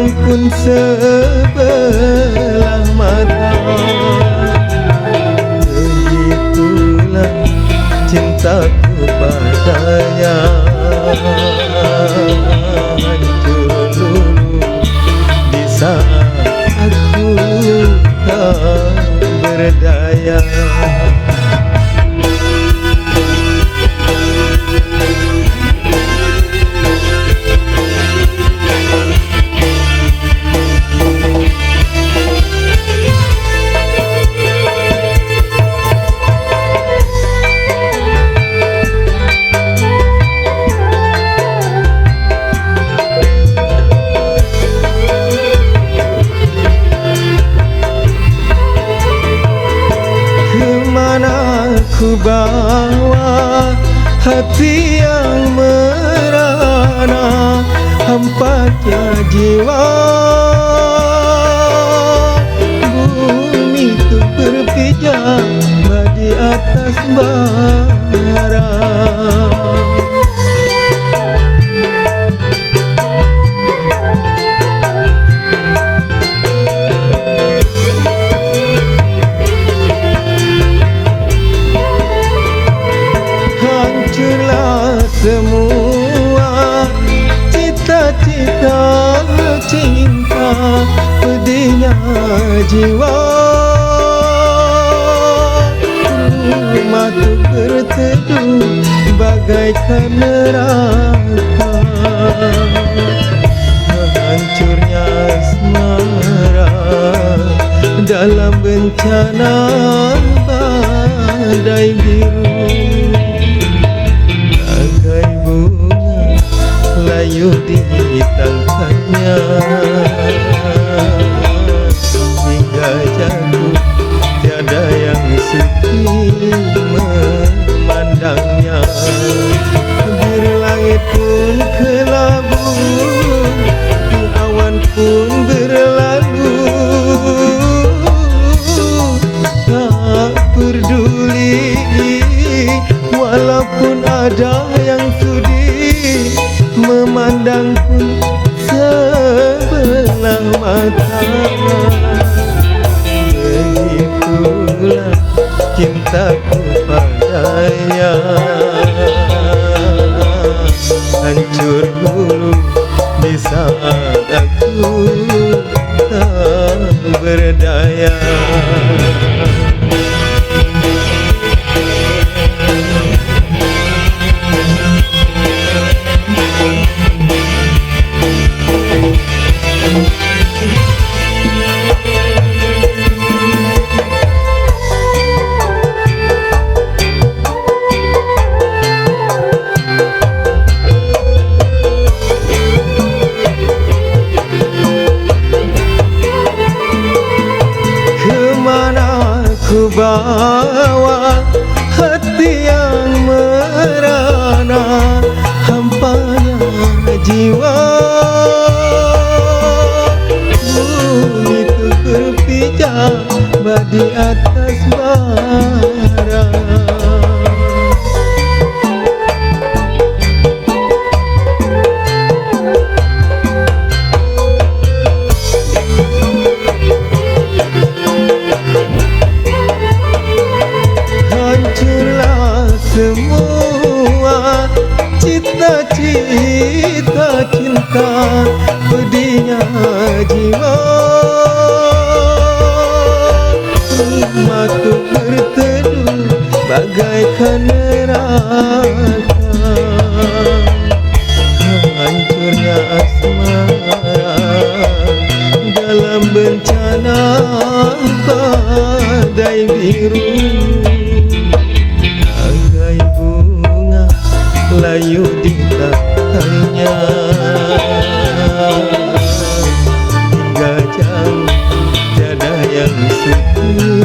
memandang pun sebelah mata. Begitulah cintaku padanya, hancur lulu di saat aku tak berdaya. Ku bawa hati yang merana, hampanya jiwa. Bumi itu berpijak di atas bara. Semua cita-cita cinta, pedihnya jiwa. Rumah tu berteduh bagaikan neraka, hancurnya asmara dalam bencana badai biru. Layu di tangannya hingga jatuh, tiada yang sudi memandangnya. Biru langit pun kelabu, awan pun berlalu, tak peduli walaupun ada yang sudi memandang pun sebelah mata. Begitulah cintaku padanya, hancur dulu di saat aku tak berdaya. Ku bawa hati yang merana, hampanya jiwa. Bumi itu berpijak di atas bara. Semua cita-cita cinta, pedihnya jiwa. Rumah tu berteduh bagaikan neraka, hancurnya asmara dalam bencana badai biru. Layu di tangannya hingga jauh, tiada yang sudi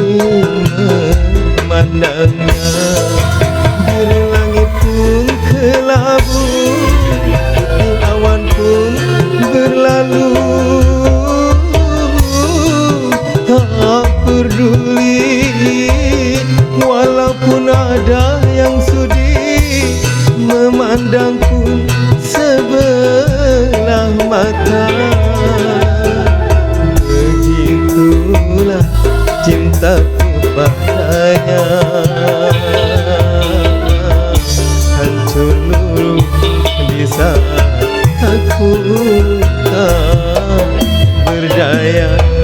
memandangnya. Biru langit pun kelabu, awan pun berlalu, tak peduli walaupun ada yang sudi memandang pun sebelah mata. Aku tak berdaya.